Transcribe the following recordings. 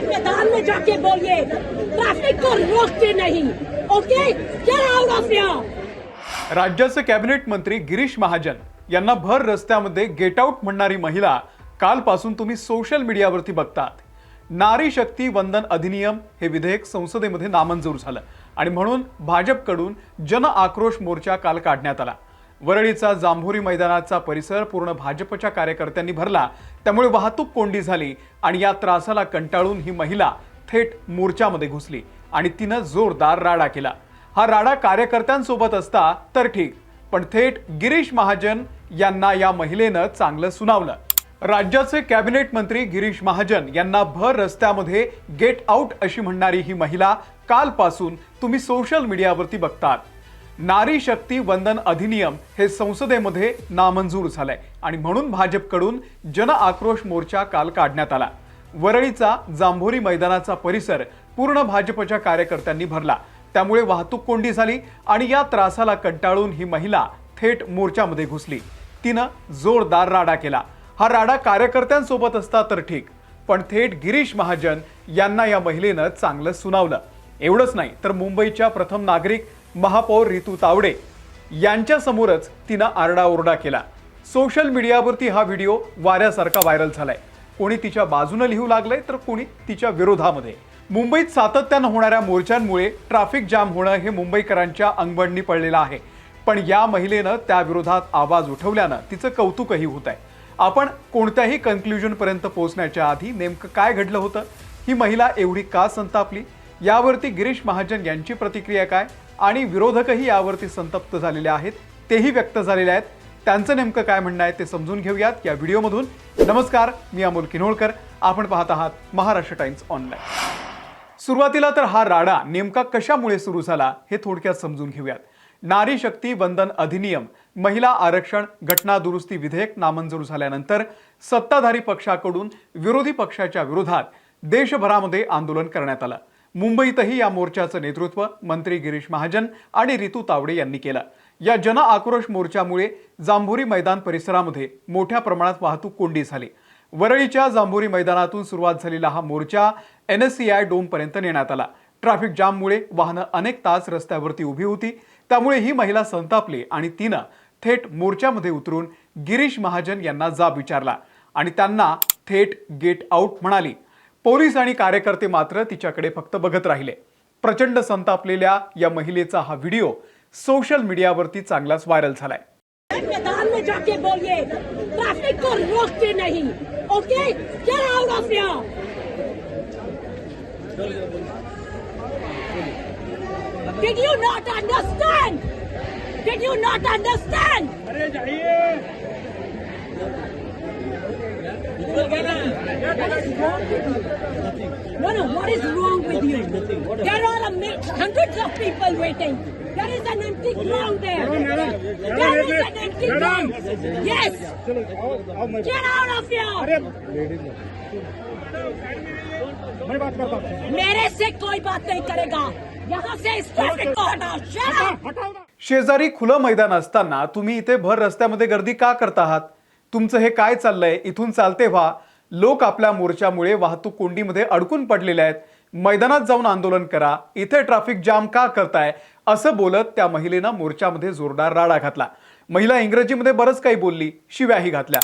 मैदान में जाके बोलिए ट्रैफिक को रोकते नहीं। Okay, get out of here. राज्याचे कॅबिनेट मंत्री गिरीश महाजन यांना भर रस्त्यामध्ये गेट आउट म्हणणारी महिला कालपासून तुम्ही सोशल मीडियावरती बघतात। नारी शक्ती वंदन अधिनियम हे विधेयक संसदेमध्ये नामंजूर झालं आणि म्हणून भाजपकडून जन आक्रोश मोर्चा काल काढण्यात आला। वरळीचा जांभोरी मैदानाचा परिसर पूर्ण भाजपच्या कार्यकर्त्यांनी भरला, त्यामुळे वाहतूक कोंडी झाली आणि या त्रासाला कंटाळून ही महिला थेट मोर्चामध्ये घुसली आणि तिनं जोरदार राडा केला। हा राडा कार्यकर्त्यांसोबत असता तर ठीक, पण थेट गिरीश महाजन यांना या महिलेनं चांगलं सुनावलं। राज्याचे कॅबिनेट मंत्री गिरीश महाजन यांना भर रस्त्यामध्ये गेट आउट अशी म्हणणारी ही महिला कालपासून तुम्ही सोशल मीडियावरती बघतात। नारी शक्ती वंदन अधिनियम हे संसदेमध्ये नामंजूर झालंय आणि म्हणून भाजपकडून जन आक्रोश मोर्चा काल काढण्यात आला। वरळीचा जांभोरी मैदानाचा परिसर पूर्ण भाजपच्या कार्यकर्त्यांनी भरला, त्यामुळे वाहतूक कोंडी झाली आणि या त्रासाला कंटाळून ही महिला थेट मोर्चामध्ये घुसली। तिनं जोरदार राडा केला। हा राडा कार्यकर्त्यांसोबत असता तर ठीक, पण थेट गिरीश महाजन यांना या महिलेनं चांगलं सुनावलं। एवढंच नाही तर मुंबईच्या प्रथम नागरिक महापौर रितू तावडे यांच्या समोरच तिनं आरडाओरडा केला। सोशल मीडियावरती हा व्हिडिओ वाऱ्यासारखा व्हायरल झालाय। कोणी तिच्या बाजूने लिहू लागलंय तर कोणी तिच्या विरोधामध्ये। मुंबईत सातत्यानं होणाऱ्या मोर्चांमुळे ट्रॅफिक जाम होणं हे मुंबईकरांच्या अंगवळणी पडलेलं आहे, पण या महिलेनं त्या विरोधात आवाज उठवल्यानं तिचं कौतुकही होत आहे। आपण कोणत्याही कन्क्लुजन पर्यंत पोहोचण्याच्या आधी नेमकं काय घडलं होतं, ही महिला एवढी का संतापली, यावरती गिरीश महाजन यांची प्रतिक्रिया काय आणि विरोधकही यावरती संतप्त झालेले आहेत, तेही व्यक्त झालेले आहेत। त्यांचं नेमकं काय म्हणणं आहे ते समजून घेऊयात या व्हिडिओमधून। नमस्कार, मी अमोल किन्होळकर, आपण पाहत आहात महाराष्ट्र टाइम्स ऑनलाईन। सुरुवातीला तर हा राडा नेमका कशामुळे सुरू झाला हे थोडक्यात समजून घेऊयात। नारी शक्ती वंदन अधिनियम महिला आरक्षण घटना दुरुस्ती विधेयक नामंजूर झाल्यानंतर सत्ताधारी पक्षाकडून विरोधी पक्षाच्या विरोधात देशभरामध्ये आंदोलन करण्यात आलं। मुंबईतही या मोर्चाचं नेतृत्व मंत्री गिरीश महाजन आणि रितू तावडे यांनी केलं। या जन आक्रोश मोर्चामुळे जांभोरी मैदान परिसरामध्ये मोठ्या प्रमाणात वाहतूक कोंडी झाली। वरळीच्या जांभोरी मैदानातून सुरुवात झालेला हा मोर्चा NSCI डोमपर्यंत नेण्यात आला। ट्रॅफिक जाममुळे वाहनं अनेक तास रस्त्यावरती उभी होती, त्यामुळे ही महिला संतापली आणि तिनं थेट मोर्चामध्ये उतरून गिरीश महाजन यांना जाब विचारला आणि त्यांना थेट गेट आउट म्हणाली। पोलीस आणि कार्यकर्ते मात्र तिच्याकडे फक्त बघत राहिले। प्रचंड संतापलेल्या या महिलेचा हा व्हिडिओ सोशल मीडियावरती चांगलाच व्हायरल झालाय। मैदान में जाके बोलिए ट्रैफिक को रोकते नहीं। Okay, get out of here. Did you not understand? Did you not understand? अरे जाइए। No, what is wrong with you? There are hundreds of people waiting. There is an empty ground there. There is an empty ground. Yes. Get out of here. मैं बात करता हूँ। मेरे से कोई बात नहीं करेगा। यहाँ से इस ट्रैफिक को हटाओ। Shut up. हटाओ ना। शेजारी खुलं मैदान असताना तुम्ही इथे भर रस्त्यामध्ये गर्दी का करता आहात? तुमचं हे काय चाललंय? इथून चालते व्हा। लोक आपल्या मोर्चामुळे वाहतूक कोंडीमध्ये अडकून पडलेले आहेत। मैदानात जाऊन आंदोलन करा, इथे ट्रॅफिक जाम का करताय, असं बोलत त्या महिलेनं मोर्चामध्ये जोरदार राडा घातला। महिला इंग्रजीमध्ये बरंच काही बोलली, शिव्याही घातल्या।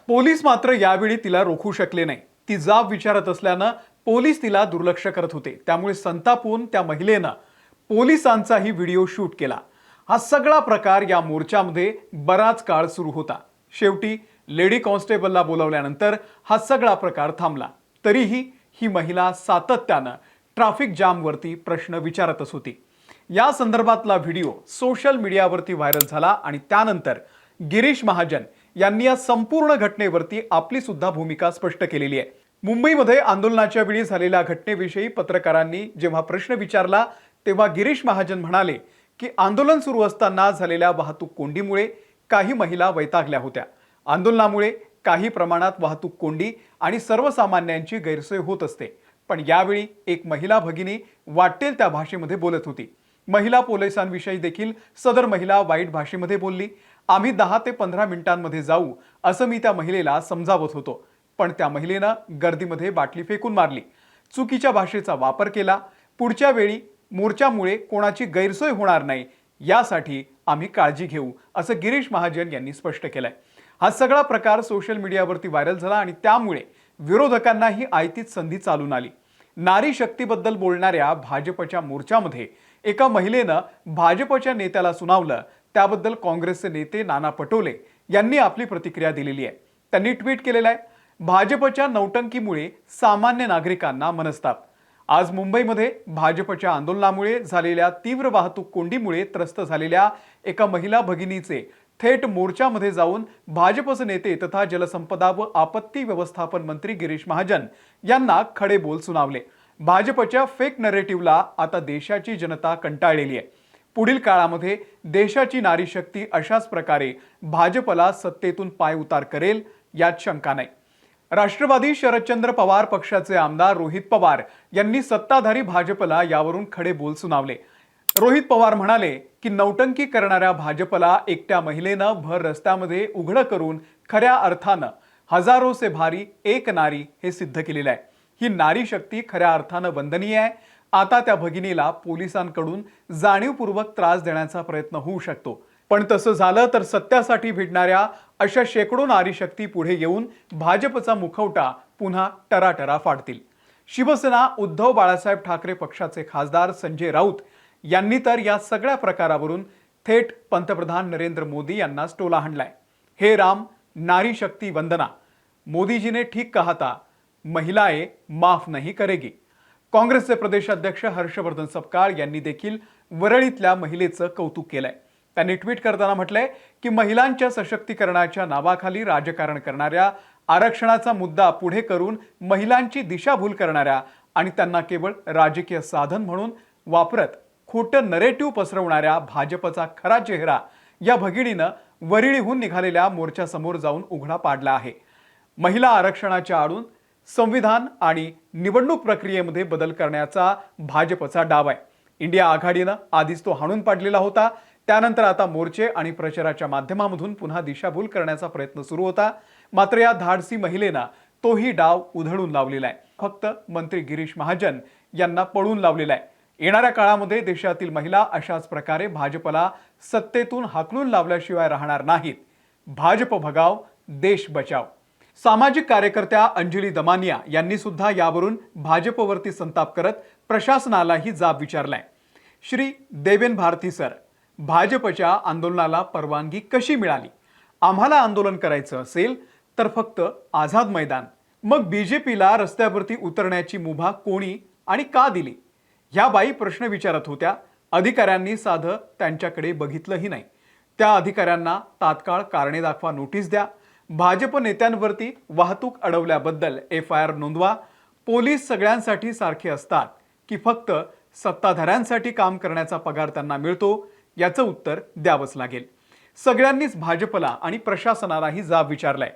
पोलीस मात्र यावेळी तिला रोखू शकले नाही। ती जाब विचारत असल्यानं पोलीस तिला दुर्लक्ष करत होते, त्यामुळे संतापून त्या महिलेनं पोलिसांचाही व्हिडिओ शूट केला। हा सगळा प्रकार या मोर्चामध्ये बराच काळ सुरू होता। शेवटी लेडी कॉन्स्टेबलला बोलावल्यानंतर हा सगळा प्रकार थांबला। तरीही ही महिला सातत्यानं ट्रॅफिक जामवरती प्रश्न विचारतच होती। या संदर्भातला व्हिडिओ सोशल मीडियावरती व्हायरल झाला आणि त्यानंतर गिरीश महाजन यांनी या संपूर्ण घटनेवरती आपली सुद्धा भूमिका स्पष्ट केलेली आहे। मुंबईमध्ये आंदोलनाच्या वेळी झालेल्या घटनेविषयी पत्रकारांनी जेव्हा प्रश्न विचारला तेव्हा गिरीश महाजन म्हणाले की आंदोलन सुरू असताना झालेल्या वाहतूक कोंडीमुळे काही महिला वैतागल्या होत्या। आंदोलनामुळे काही प्रमाणात वाहतूक कोंडी आणि सर्वसामान्यांची गैरसोय होत असते, पण यावेळी एक महिला भगिनी वाटेल त्या भाषेमध्ये बोलत होती। महिला पोलिसांविषयी देखील सदर महिला वाईट भाषेमध्ये बोलली। आम्ही 10 ते 15 मिनिटांमध्ये जाऊ असं मी त्या महिलेला समजावत होतो, पण त्या महिलेनं गर्दीमध्ये बाटली फेकून मारली। चुकीच्या भाषेचा वापर केला. पुढच्या वेळी मोर्चामुळे कोणाची गैरसोय होणार नाही यासाठी आम्ही काळजी घेऊ, असं गिरीश महाजन यांनी स्पष्ट केलंय. हा सगळा प्रकार सोशल मीडियावरती व्हायरल झाला आणि त्यामुळे विरोधकांना ही आयतीच संधी चालून आली. नारी शक्तीबद्दल बोलणाऱ्या भाजपच्या मोर्चामध्ये एका महिलेनं भाजपच्या नेत्याला सुनावलं. त्याबद्दल काँग्रेसचे नेते नाना पटोले यांनी आपली प्रतिक्रिया दिलेली आहे. त्यांनी ट्विट केलेलं आहे, भाजपच्या नौटंकीमुळे सामान्य नागरिकांना मनस्ताप. आज मुंबईमध्ये भाजपच्या आंदोलनामुळे झालेल्या तीव्र वाहतूक कोंडीमुळे त्रस्त झालेल्या एका महिला भगिनीचे थेट मोर्चामध्ये जाऊन भाजपचे नेते तथा जलसंपदा व आपत्ती व्यवस्थापन मंत्री गिरीश महाजन यांना खडे बोल सुनावले. भाजपच्या फेक नरेटिव्हला आता देशाची जनता कंटाळलेली आहे. पुढील काळामध्ये देशाची नारी शक्ती अशाच प्रकारे भाजपला सत्तेतून पायउतार करेल यात शंका नाही. राष्ट्रवादी शरदचंद्र पवार पक्षाचे आमदार रोहित पवार यांनी सत्ताधारी भाजपला यावरून खडे बोल सुनावले. रोहित पवार म्हणाले की नौटंकी करणाऱ्या भाजपला एकट्या महिलेनं भर रस्त्यामध्ये उघडं करून खऱ्या अर्थानं हजारो से भारी एक नारी हे सिद्ध केलेलं आहे. ही नारी शक्ती खऱ्या अर्थानं वंदनीय आहे. आता त्या भगिनीला पोलिसांकडून जाणीवपूर्वक त्रास देण्याचा प्रयत्न होऊ शकतो, पण तसं झालं तर सत्यासाठी भिडणाऱ्या अशा शेकडो नारी शक्ती पुढे येऊन भाजपचा मुखवटा पुन्हा टराटरा फाडतील. शिवसेना उद्धव बाळासाहेब ठाकरे पक्षाचे खासदार संजय राऊत यांनी तर या सगळ्या प्रकारावरून थेट पंतप्रधान नरेंद्र मोदी यांना टोला हाणलाय. हे राम, नारी शक्ती वंदना. मोदी जी ने ठीक कहा था, महिलाएं माफ नहीं करेगी. काँग्रेसचे प्रदेशाध्यक्ष हर्षवर्धन सपकाळ यांनी देखील वरळीतल्या महिलेचं कौतुक केलंय. त्यांनी ट्विट करताना म्हटलंय की महिलांच्या सशक्तीकरणाच्या नावाखाली राजकारण करणाऱ्या, आरक्षणाचा मुद्दा पुढे करून महिलांची दिशाभूल करणाऱ्या आणि त्यांना केवळ राजकीय साधन म्हणून वापरत खोटं नरेटिव्ह पसरवणाऱ्या भाजपचा खरा चेहरा या भगिनीनं वरळीहून निघालेल्या मोर्चासमोर जाऊन उघडा पाडला आहे. महिला आरक्षणाच्या आडून संविधान आणि निवडणूक प्रक्रियेमध्ये बदल करण्याचा भाजपचा डाव आहे. इंडिया आघाडीनं आधीच तो हाणून पाडलेला होता. त्यानंतर आता मोर्चे आणि प्रचाराच्या माध्यमामधून पुन्हा दिशाभूल करण्याचा प्रयत्न सुरू होता. मात्र या धाडसी महिलेनं तोही डाव उधळून लावलेला आहे. फक्त मंत्री गिरीश महाजन यांना पळून लावलेला आहे. येणाऱ्या काळामध्ये देशातील महिला अशाच प्रकारे भाजपला सत्तेतून हाकलून लावल्याशिवाय राहणार नाहीत. भाजप भगाव, देश बचाव. सामाजिक कार्यकर्त्या अंजली दमानिया यांनी सुद्धा यावरून भाजपवरती संताप करत प्रशासनालाही जाब विचारलाय. श्री देवेन भारती सर, भाजपच्या आंदोलनाला परवानगी कशी मिळाली? आम्हाला आंदोलन करायचं असेल तर फक्त आझाद मैदान, मग बीजेपीला रस्त्यावरती उतरण्याची मुभा कोणी आणि का दिली? ह्या बाई प्रश्न विचारत होत्या. अधिकाऱ्यांनी साधं त्यांच्याकडे बघितलंही नाही. त्या अधिकाऱ्यांना तात्काळ कारणे दाखवा नोटीस द्या. भाजप नेत्यांवरती वाहतूक अडवल्याबद्दल FIR नोंदवा. पोलीस सगळ्यांसाठी सारखे असतात की फक्त सत्ताधाऱ्यांसाठी काम करण्याचा पगार त्यांना मिळतो? याचं उत्तर द्यावंच लागेल. सगळ्यांनीच भाजपला आणि प्रशासनालाही जाब विचारलाय.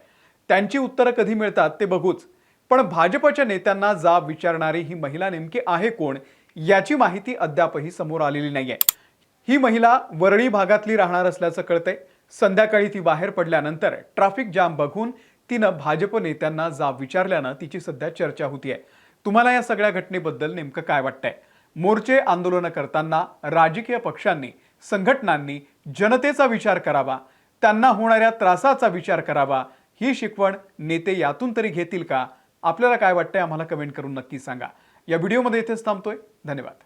त्यांची उत्तरं कधी मिळतात ते बघूच. पण भाजपच्या नेत्यांना जाब विचारणारी ही महिला नेमकी आहे कोण याची माहिती अद्यापही समोर आलेली नाहीये. ही महिला वरळी भागातली राहणार असल्याचं कळतंय. संध्याकाळी ती बाहेर पडल्यानंतर ट्रॅफिक जाम बघून तिनं भाजप नेत्यांना जाब विचारल्यानं तिची सध्या चर्चा होतीये. तुम्हाला या सगळ्या घटनेबद्दल नेमकं काय वाटतंय? मोर्चे आंदोलन करताना राजकीय पक्षांनी, संघटनांनी जनतेचा विचार करावा, त्यांना होणाऱ्या त्रासाचा विचार करावा. ही शिकवण नेते यातून तरी घेतील का? आपल्याला काय वाटतंय आम्हाला कमेंट करून नक्की सांगा. या व्हिडिओमध्ये इथेच थांबतोय. धन्यवाद.